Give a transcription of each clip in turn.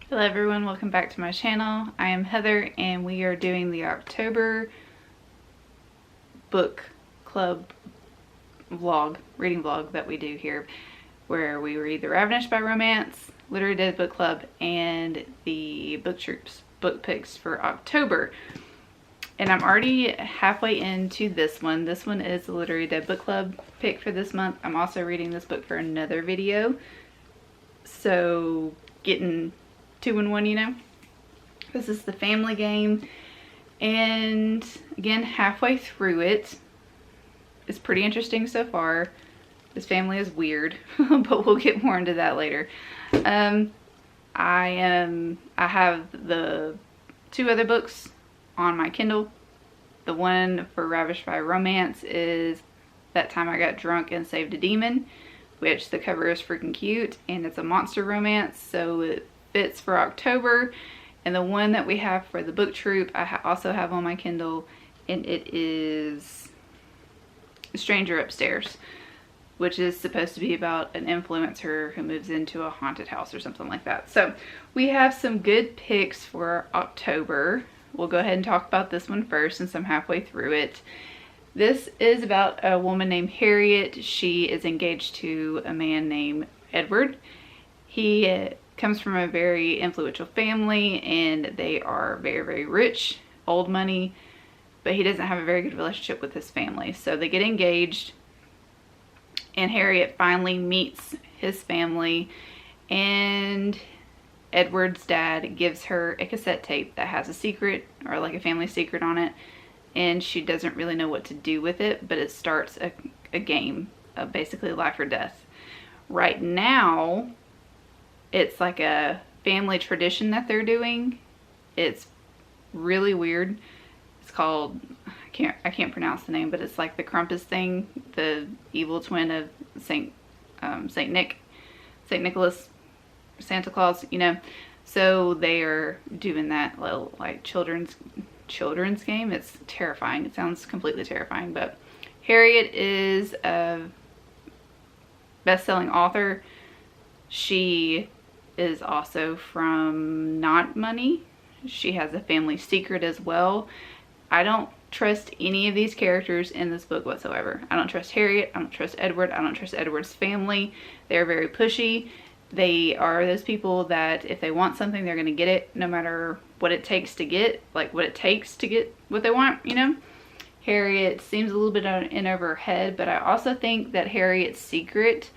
Hello everyone, welcome back to my channel. I am Heather and we are doing the October book club vlog, reading vlog that we do here, where we read the Ravished by Romance, Literary Dead Book Club, and the Book Troop's book picks for October. And I'm already halfway into this one. This one is the Literary Dead Book Club pick for this month. I'm also reading this book for another video, so getting 2 in 1, you know. This is the family game, and again, halfway through it. It's pretty interesting so far. This family is weird, but we'll get more into that later. I have the 2 other books on my Kindle. The one for Ravished by Romance is That Time I Got Drunk and Saved a Demon, which the cover is freaking cute, and it's a monster romance, so it fits for October. And the one that we have for the book troop, I also have on my Kindle, and it is Stranger Upstairs, which is supposed to be about an influencer who moves into a haunted house or something like that. So we have some good picks for October. We'll go ahead and talk about this one first since I'm halfway through it. This is about a woman named Harriet. She is engaged to a man named Edward. He comes from a very influential family, and they are very, very rich, old money, but he doesn't have a very good relationship with his family. So they get engaged, and Harriet finally meets his family, and Edward's dad gives her a cassette tape that has a secret, or like a family secret on it, and she doesn't really know what to do with it, but it starts a game of basically life or death. Right now, it's like a family tradition that they're doing. It's really weird. It's called, I can't pronounce the name, but it's like the Krampus thing, the evil twin of Saint Nicholas, Santa Claus, you know. So they are doing that little like children's game. It's terrifying. It sounds completely terrifying, but Harriet is a best-selling author. She is also from not money. She has a family secret as well. I don't trust any of these characters in this book whatsoever. I don't trust Harriet. I don't trust Edward. I don't trust Edward's family. They're very pushy. They are those people that if they want something, they're going to get it no matter what it takes to get, like what it takes to get what they want, you know. Harriet seems a little bit in over her head, but I also think that Harriet's secret,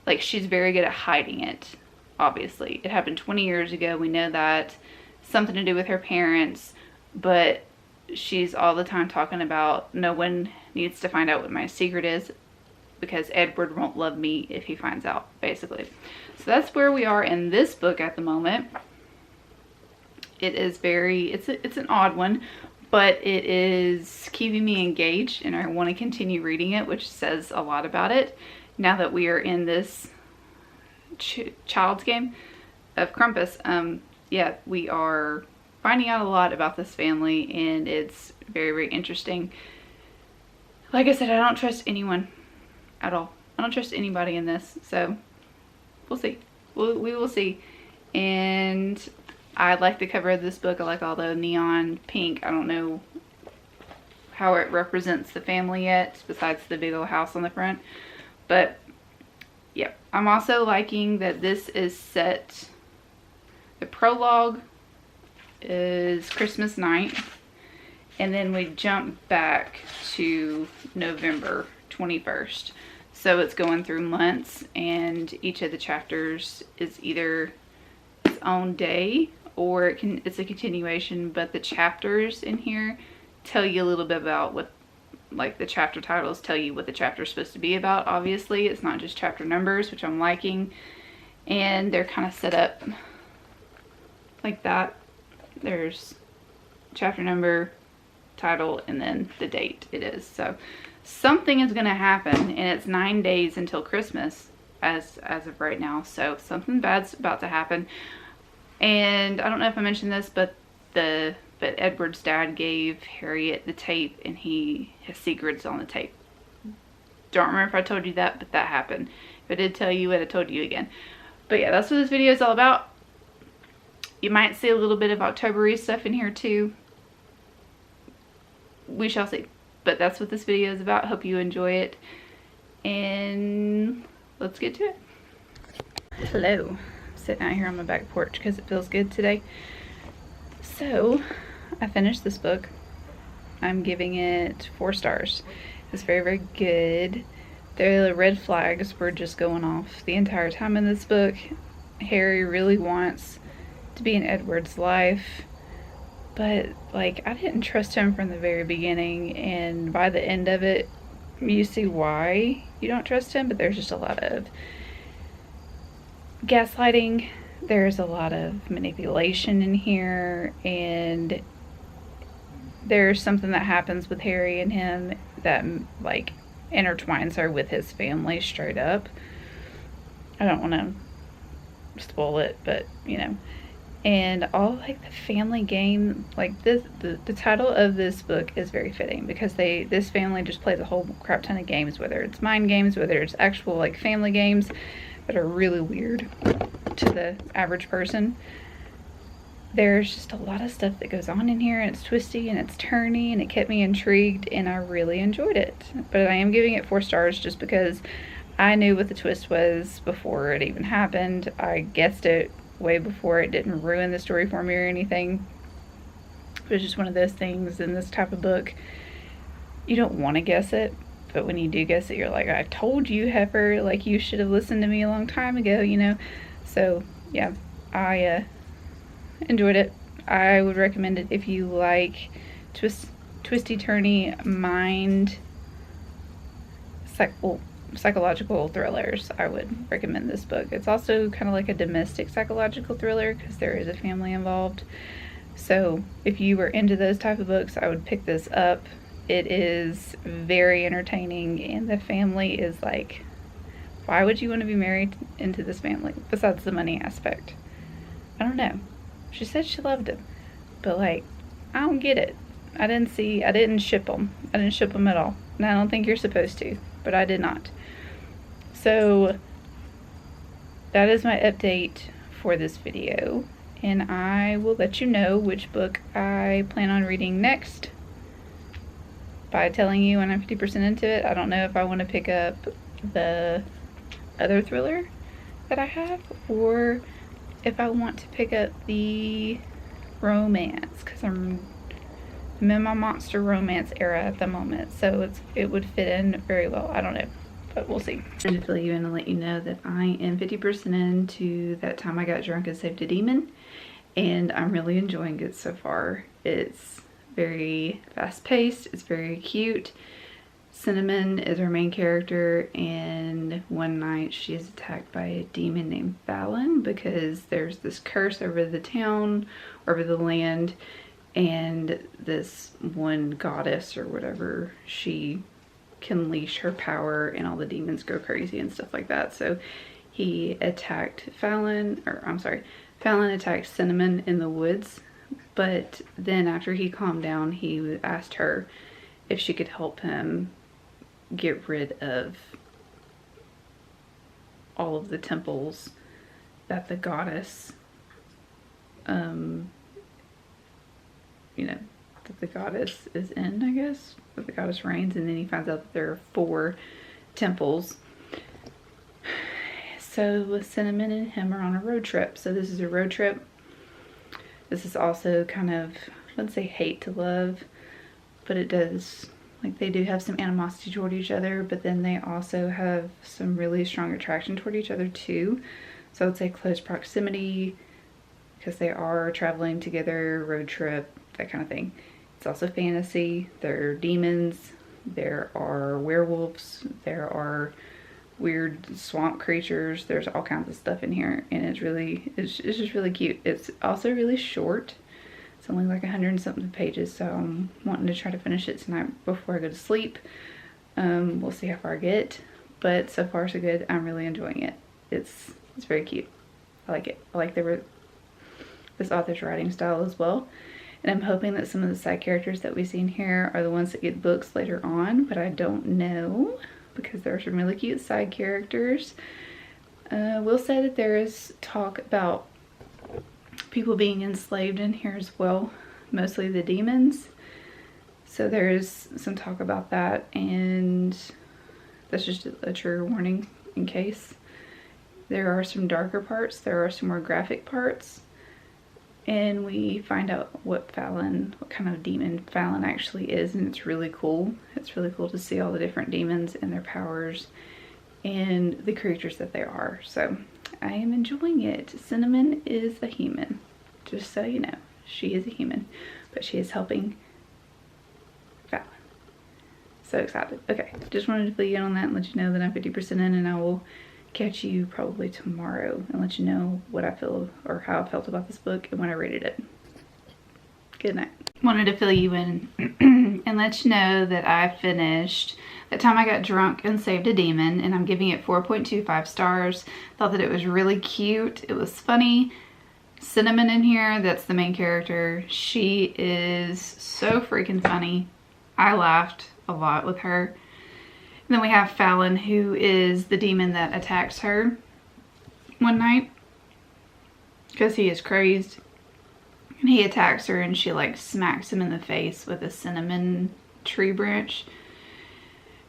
like, she's very good at hiding it. Obviously, it happened 20 years ago. We know that. Something to do with her parents, but she's all the time talking about no one needs to find out what my secret is because Edward won't love me if he finds out, basically. So that's where we are in this book at the moment. It is it's an odd one, but it is keeping me engaged and I want to continue reading it, which says a lot about it now that we are in this child's game of Krampus. Yeah, we are finding out a lot about this family, and it's very, very interesting. Like I said, I don't trust anyone at all. I don't trust anybody in this, so we'll see. We will see. And I like the cover of this book. I like all the neon pink. I don't know how it represents the family yet, besides the big old house on the front, but yep. I'm also liking that this is set, the prologue is Christmas night, and then we jump back to November 21st. So it's going through months, and each of the chapters is either its own day or it's a continuation, but the chapters in here tell you a little bit about what, like the chapter titles tell you what the chapter is supposed to be about. Obviously, it's not just chapter numbers, which I'm liking, and they're kind of set up like that. There's chapter number, title, and then the date it is. So something is going to happen, and it's 9 days until Christmas as of right now, so something bad's about to happen. And I don't know if I mentioned this, but Edward's dad gave Harriet the tape, and his secret's on the tape. Don't remember if I told you that, but that happened. If I did tell you it, I told you again. But yeah, that's what this video is all about. You might see a little bit of October-y stuff in here too. We shall see. But that's what this video is about. Hope you enjoy it. And let's get to it. Hello. I'm sitting out here on my back porch because it feels good today. So, I finished this book. I'm giving it 4 stars. It's very, very good. The red flags were just going off the entire time in this book. Harry really wants to be in Edward's life, but like, I didn't trust him from the very beginning, and by the end of it you see why you don't trust him. But there's just a lot of gaslighting, there's a lot of manipulation in here, and there's something that happens with Harry and him that like intertwines her with his family straight up. I don't want to spoil it, but you know. And all like the family game, like this, the title of this book is very fitting because this family just plays a whole crap ton of games, whether it's mind games, whether it's actual like family games that are really weird to the average person. There's just a lot of stuff that goes on in here, and it's twisty and it's turny, and it kept me intrigued, and I really enjoyed it. But I am giving it 4 stars just because I knew what the twist was before it even happened. I guessed it way before. It didn't ruin the story for me or anything. It was just one of those things in this type of book. You don't want to guess it, but when you do guess it, you're like, I told you, heifer, like you should have listened to me a long time ago, you know? So yeah, I enjoyed it. I would recommend it if you like twisty turny mind psychological thrillers. I would recommend this book. It's also kind of like a domestic psychological thriller because there is a family involved. So if you were into those type of books, I would pick this up. It is very entertaining, and the family is like, why would you want to be married into this family besides the money aspect? I don't know. She said she loved him, but like, I don't get it. I didn't ship them. I didn't ship them at all. And I don't think you're supposed to, but I did not. So that is my update for this video, and I will let you know which book I plan on reading next by telling you when I'm 50% into it. I don't know if I want to pick up the other thriller that I have, or if I want to pick up the romance, because I'm in my monster romance era at the moment, so it would fit in very well. I don't know, but we'll see. I just feel you and let you know that I am 50% into That Time I Got Drunk and Saved a Demon, and I'm really enjoying it so far. It's very fast-paced, it's very cute. Cinnamon is our main character, and one night she is attacked by a demon named Fallon because there's this curse over the town, over the land, and this one goddess or whatever, she can leash her power and all the demons go crazy and stuff like that. So he attacked Fallon attacked Cinnamon in the woods, but then after he calmed down, he asked her if she could help him get rid of all of the temples that the goddess you know, that the goddess is in, I guess, that the goddess reigns. And then he finds out that there are 4 temples. So Cinnamon and him are on a road trip. So this is a road trip. This is also kind of, I wouldn't say hate to love, but it does, like, they do have some animosity toward each other, but then they also have some really strong attraction toward each other too. So I would say close proximity, because they are traveling together, road trip, that kind of thing. It's also fantasy. There are demons, there are werewolves, there are weird swamp creatures, there's all kinds of stuff in here, and it's just really cute. It's also really short. It's only like 100 and something pages, so I'm wanting to try to finish it tonight before I go to sleep. We'll see how far I get, but so far so good. I'm really enjoying it. It's very cute. I like it. I like this author's writing style as well. And I'm hoping that some of the side characters that we see in here are the ones that get books later on, but I don't know because there are some really cute side characters. We'll say that there is talk about people being enslaved in here as well, mostly the demons. So there's some talk about that, and that's just a trigger warning in case. There are some darker parts, there are some more graphic parts, and we find out what kind of demon Fallon actually is, and it's really cool. It's really cool to see all the different demons and their powers and the creatures that they are. So I am enjoying it. Cinnamon is a human, just so you know. She is a human, but she is helping Fallon. So excited. Okay, just wanted to fill you in on that and let you know that I'm 50% in, and I will catch you probably tomorrow and let you know what I feel or how I felt about this book and when I rated it. Good night. Wanted to fill you in and let you know that I finished That Time I Got Drunk and Saved a Demon, and I'm giving it 4.25 stars. Thought that it was really cute. It was funny. Cinnamon in here, that's the main character. She is so freaking funny. I laughed a lot with her. And then we have Fallon, who is the demon that attacks her one night because he is crazed. And he attacks her and she like smacks him in the face with a cinnamon tree branch.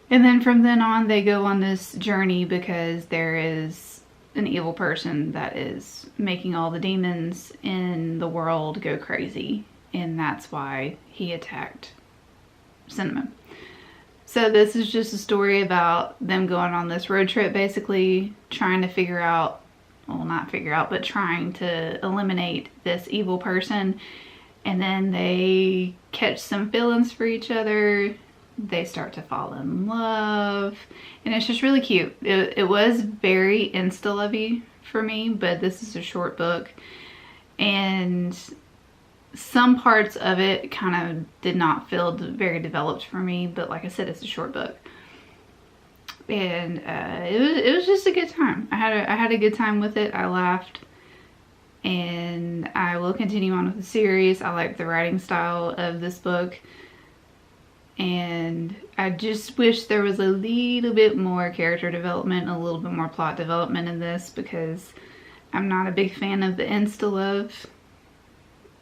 And then from then on they go on this journey because there is an evil person that is making all the demons in the world go crazy. And that's why he attacked Cinnamon. So this is just a story about them going on this road trip, basically trying to figure out, well, not figure out, but trying to eliminate this evil person. And then they catch some feelings for each other. They start to fall in love. And it's just really cute. It was very insta-lovey for me, but this is a short book. And some parts of it kind of did not feel very developed for me, but like I said, it's a short book. And it was just a good time. I had a good time with it. I laughed, and I will continue on with the series. I like the writing style of this book, and I just wish there was a little bit more character development, a little bit more plot development in this, because I'm not a big fan of the insta love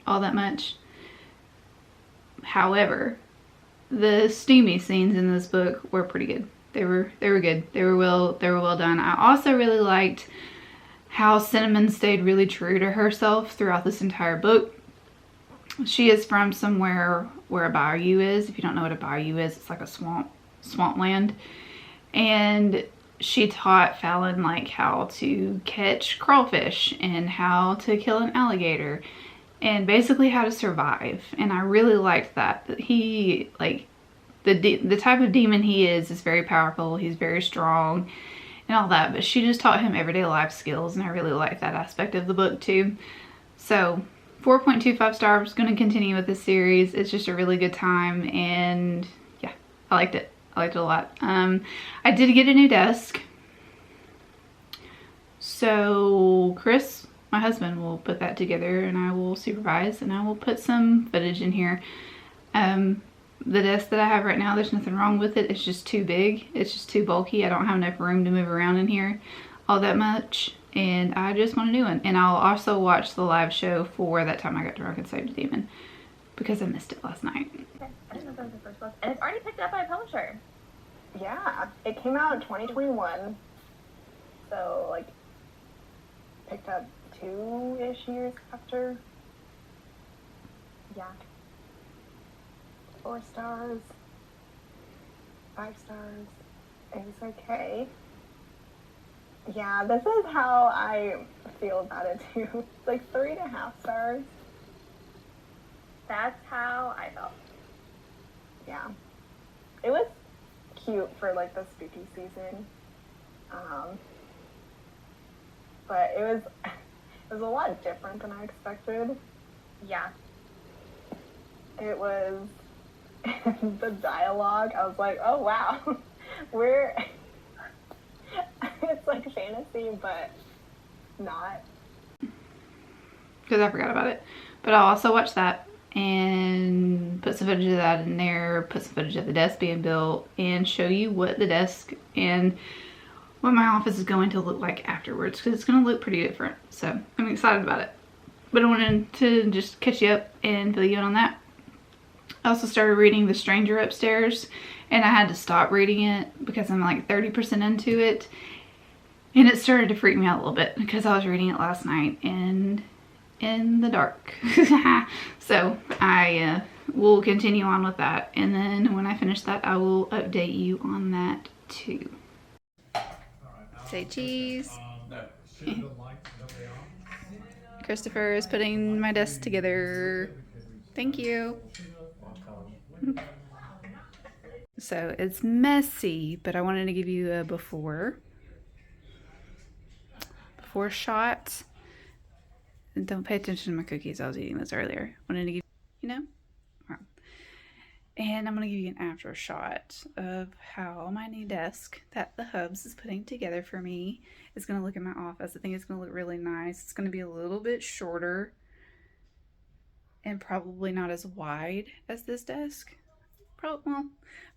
all that much. However, the steamy scenes in this book were pretty good. They were good. They were well done. I also really liked how Cinnamon stayed really true to herself throughout this entire book. She is from somewhere where a bayou is. If you don't know what a bayou is, it's like a swampland. And she taught Fallon like how to catch crawfish and how to kill an alligator and basically how to survive. And I really liked that. He, like, the type of demon he is very powerful. He's very strong and all that, but she just taught him everyday life skills, and I really like that aspect of the book too. So 4.25 stars. Going to continue with this series. It's just a really good time, and yeah, I liked it. I liked it a lot. I did get a new desk, so Chris, my husband, will put that together, and I will supervise, and I will put some footage in here. The desk that I have right now, there's nothing wrong with it. It's just too big. It's just too bulky. I don't have enough room to move around in here all that much, and I just want a new one. And I'll also watch the live show for That Time I Got Drunk and Saved a Demon, because I missed it last night. Okay. I didn't know that was the first book. And it's already picked up by a publisher. Yeah, it came out in 2021. So, like, picked up 2-ish years after. Yeah. 4 stars. 5 stars. It was okay. Yeah, this is how I feel about it too. It's like 3.5 stars. That's how I felt. Yeah. It was cute for like the spooky season. But it was a lot different than I expected. Yeah. It was the dialogue. I was like, oh wow. It's like fantasy, but not. Because I forgot about it. But I'll also watch that and put some footage of that in there, put some footage of the desk being built, and show you what the desk and what my office is going to look like afterwards, because it's going to look pretty different. So I'm excited about it. but I wanted to just catch you up and fill you in on that. I also started reading The Stranger Upstairs, and I had to stop reading it because I'm like 30% into it, and it started to freak me out a little bit because I was reading it last night and in the dark. So I will continue on with that, and then when I finish that I will update you on that too. Say cheese. Christopher is putting my desk together. Thank you. So it's messy, but I wanted to give you a before shot. And don't pay attention to my cookies. I was eating this earlier. Wanted to give you know. And I'm going to give you an after shot of how my new desk that the Hubs is putting together for me is going to look in my office. I think it's going to look really nice. It's going to be a little bit shorter and probably not as wide as this desk. Well,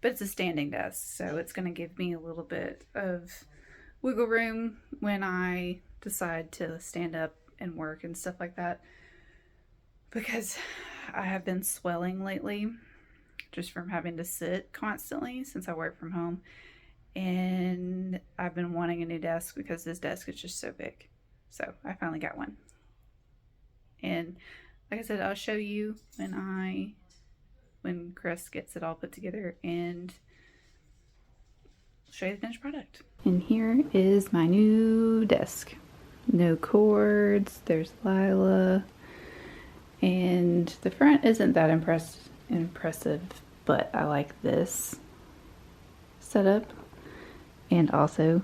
but it's a standing desk, so it's going to give me a little bit of wiggle room when I decide to stand up and work and stuff like that, because I have been swelling lately just from having to sit constantly since I work from home, and I've been wanting a new desk because this desk is just so big. So I finally got one, and like I said, I'll show you when Chris gets it all put together and show you the finished product. And here is my new desk. No cords, there's Lila, and the front isn't that impressive, but I like this setup, and also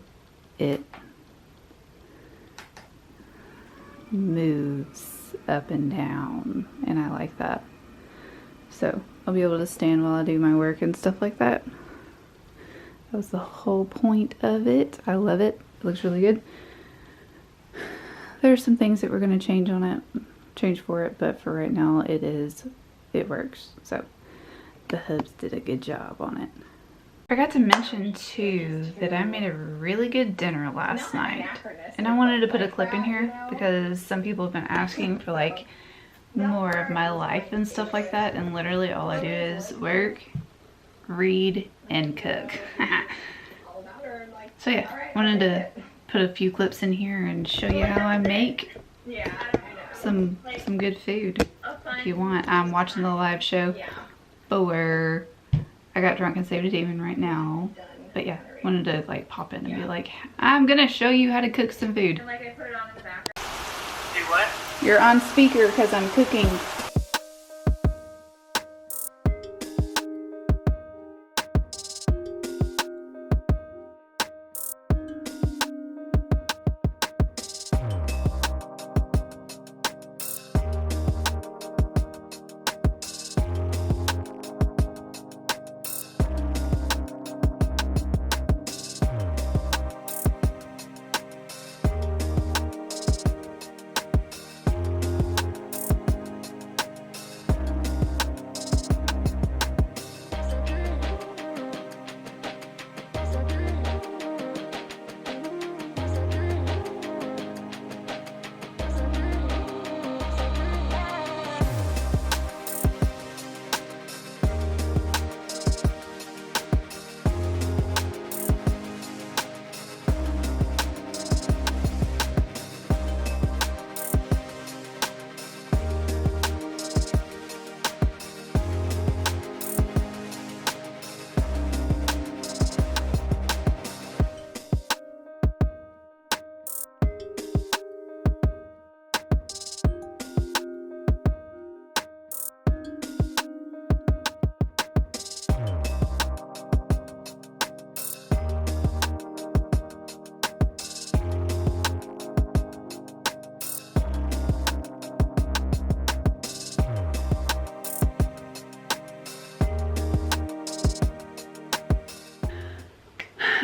it moves up and down, and I like that. So I'll be able to stand while I do my work and stuff like that. That was the whole point of it. I love it. It looks really good. There's some things that we're going to change for it, but for right now it works. So the Hubs did a good job on it. I forgot to mention too that I made a really good dinner last night, and I wanted to put a clip in here because some people have been asking for like more of my life and stuff like that, and literally all I do is work, read, and cook. So yeah, wanted to put a few clips in here and show you how I make some good food. If you want, I'm watching the live show for I Got Drunk and Saved a Demon right now, but yeah, wanted to like pop in and be like, I'm gonna show you how to cook some food. And like I put it on in the background. Do what? You're on speaker because I'm cooking.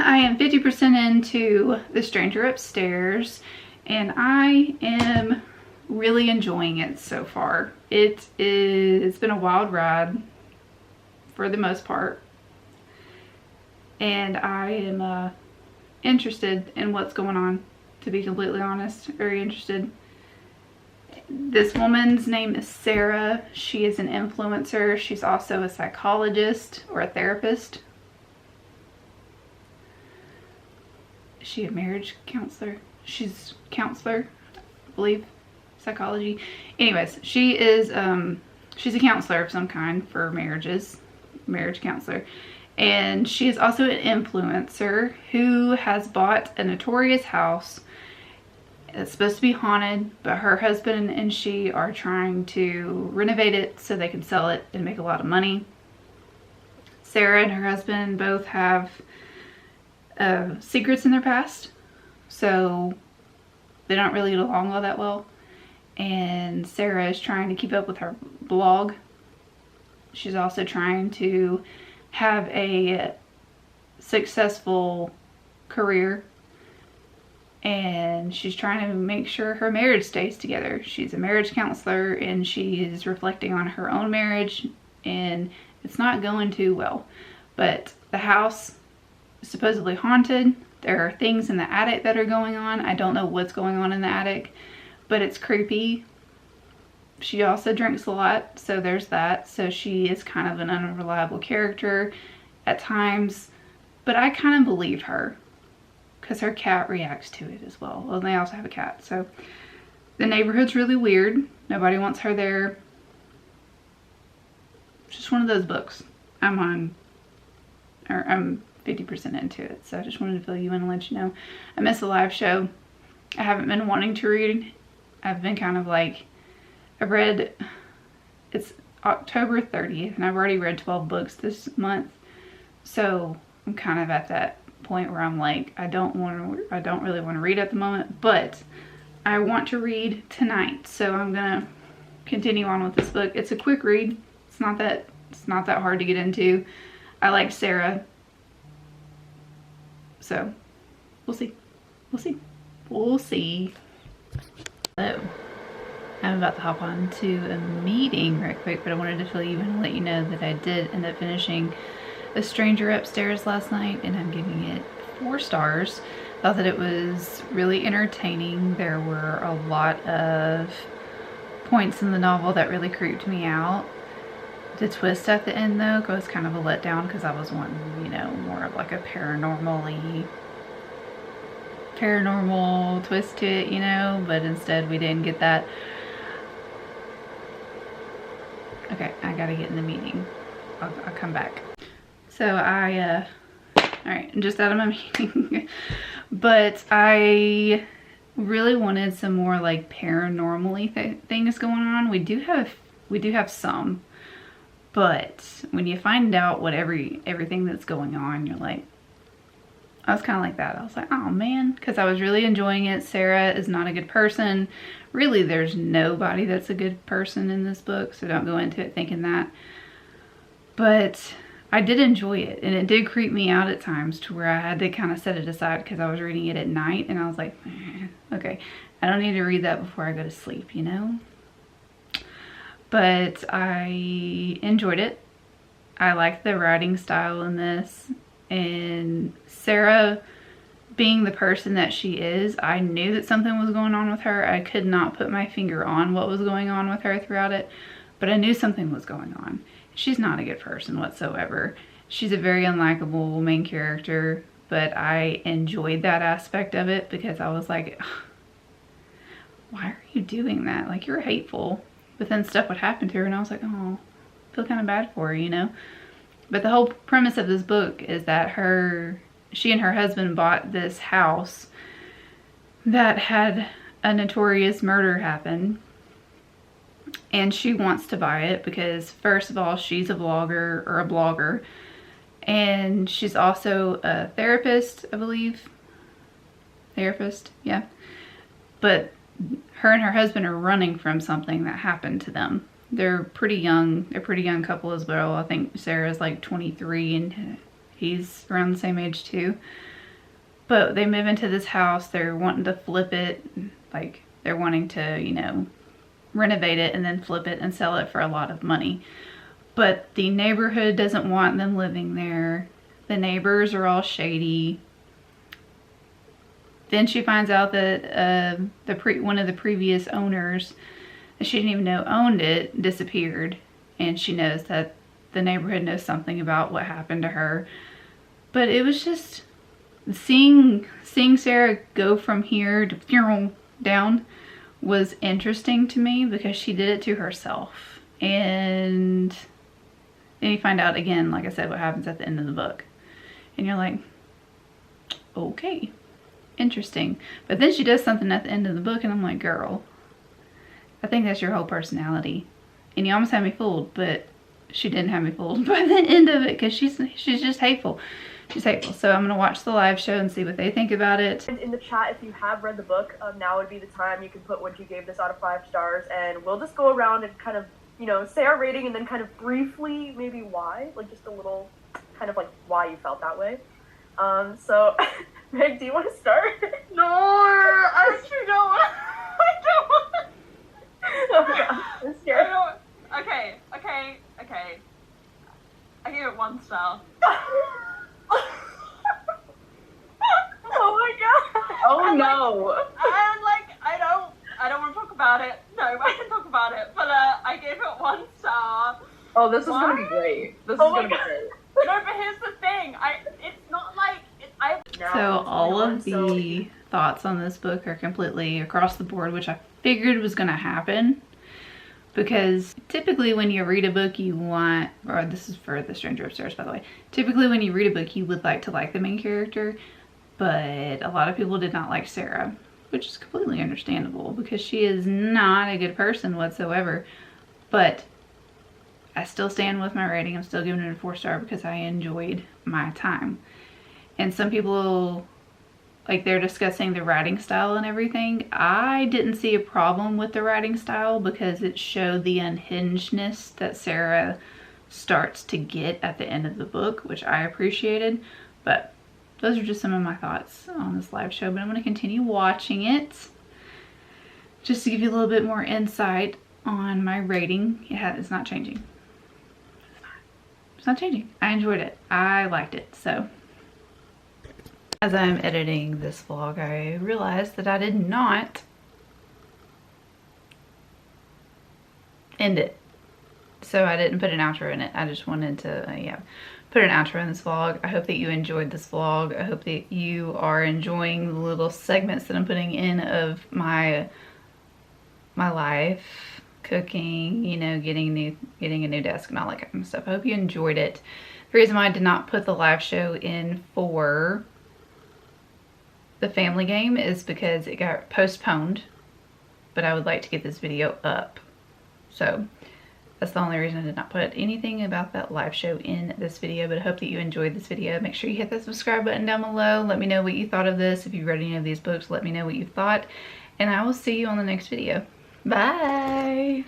I am 50% into The Stranger Upstairs, and I am really enjoying it so far. It's been a wild ride for the most part, and I am interested in what's going on, to be completely honest. Very interested. This woman's name is Sarah. She is an influencer. She's also a psychologist or a therapist. Is she a marriage counselor? She's a counselor, I believe. Psychology. Anyways, she is she's a counselor of some kind for marriages. Marriage counselor. And she is also an influencer who has bought a notorious house. It's supposed to be haunted, but her husband and she are trying to renovate it so they can sell it and make a lot of money. Sarah and her husband both have secrets in their past, so they don't really get along all that well. And Sarah is trying to keep up with her blog. She's also trying to have a successful career, and she's trying to make sure her marriage stays together. She's a marriage counselor, and she is reflecting on her own marriage, and it's not going too well. But the house is supposedly haunted. There are things in the attic that are going on. I don't know what's going on in the attic, but it's creepy. She also drinks a lot, so there's that. So she is kind of an unreliable character at times, but I kind of believe her because her cat reacts to it as well. Well, they also have a cat. So the neighborhood's really weird. Nobody wants her there. It's just one of those books. I'm 50% into it. So I just wanted to fill you in and let you know. I missed a live show. I haven't been wanting to read. I've been kind of like, it's October 30th and I've already read 12 books this month. So I'm kind of at that point where I'm like, I don't really want to read at the moment, but I want to read tonight. So I'm going to continue on with this book. It's a quick read. It's not that hard to get into. I like Sarah. So we'll see. So I'm about to hop on to a meeting right quick, but I wanted to fill you in and let you know that I did end up finishing A Stranger Upstairs last night, and I'm giving it 4 stars. Thought that it was really entertaining. There were a lot of points in the novel that really creeped me out. The twist at the end though was kind of a letdown because I was wanting, you know, more of like a paranormal twist to it, you know, but instead we didn't get that. Okay, I gotta get in the meeting. I'll come back. So alright, I'm just out of my meeting. But I really wanted some more like paranormal-y things going on. We do have some, but when you find out what everything that's going on, you're like, I was kind of like that. I was like, oh man, because I was really enjoying it. Sarah is not a good person. Really, there's nobody that's a good person in this book, so don't go into it thinking that. But I did enjoy it, and it did creep me out at times to where I had to kind of set it aside because I was reading it at night, and I was like, okay, I don't need to read that before I go to sleep, you know? But I enjoyed it. I liked the writing style in this, and Sarah being the person that she is, I knew that something was going on with her. I could not put my finger on what was going on with her throughout it, but I knew something was going on. She's not a good person whatsoever. She's a very unlikable main character, but I enjoyed that aspect of it because I was like, why are you doing that? Like, you're hateful. But then stuff would happen to her and I was like, oh, I feel kind of bad for her, you know? But the whole premise of this book is that she and her husband bought this house that had a notorious murder happen. And she wants to buy it because, first of all, she's a blogger. And she's also a therapist, I believe. Therapist, yeah. But her and her husband are running from something that happened to them. They're pretty young. They're a pretty young couple as well. I think Sarah's like 23 and he's around the same age too. But they move into this house. They're wanting to flip it. Like, they're wanting to, you know, renovate it and then flip it and sell it for a lot of money. But the neighborhood doesn't want them living there. The neighbors are all shady. Then she finds out that one of the previous owners that she didn't even know owned it disappeared, and she knows that the neighborhood knows something about what happened to her. But it was just seeing Sarah go from here to down was interesting to me because she did it to herself. And then you find out again, like I said, what happens at the end of the book. And you're like, okay, interesting. But then she does something at the end of the book and I'm like, girl, I think that's your whole personality. And you almost had me fooled, but she didn't have me fooled by the end of it because she's just hateful. She's hateful. So I'm going to watch the live show and see what they think about it. And in the chat, if you have read the book, now would be the time you can put what you gave this out of 5 stars, and we'll just go around and kind of, you know, say our rating and then kind of briefly maybe why, like just a little kind of like why you felt that way. So Meg, do you want to start? No, I actually don't want. I don't want. Oh god, I'm scared. Okay. I give it 1 star. Oh my god. Oh no. I'm like, I don't want to talk about it. No, I can talk about it. But I gave it 1 star. Oh, this is What? gonna be great. This Oh is my gonna be God. great. No, but here's the thing. It's not like So all of the thoughts on this book are completely across the board, which I figured was going to happen. Because typically when you read a book you want, or this is for The Stranger Upstairs by the way, typically when you read a book you would like to like the main character, but a lot of people did not like Sarah, which is completely understandable because she is not a good person whatsoever. But I still stand with my rating. I'm still giving it a 4 star because I enjoyed my time. And some people, like, they're discussing the writing style and everything. I didn't see a problem with the writing style because it showed the unhingedness that Sarah starts to get at the end of the book, which I appreciated. But those are just some of my thoughts on this live show. But I'm going to continue watching it just to give you a little bit more insight on my rating. Yeah, it's not changing. It's not changing. I enjoyed it. I liked it. So as I'm editing this vlog, I realized that I did not end it. So I didn't put an outro in it. I just wanted to, put an outro in this vlog. I hope that you enjoyed this vlog. I hope that you are enjoying the little segments that I'm putting in of my life, cooking, you know, getting a new desk and all that kind of stuff. I hope you enjoyed it. The reason why I did not put the live show in for the family game is because it got postponed, but I would like to get this video up. So that's the only reason I did not put anything about that live show in this video, but I hope that you enjoyed this video. Make sure you hit that subscribe button down below. Let me know what you thought of this. If you've read any of these books, let me know what you thought, and I will see you on the next video. Bye!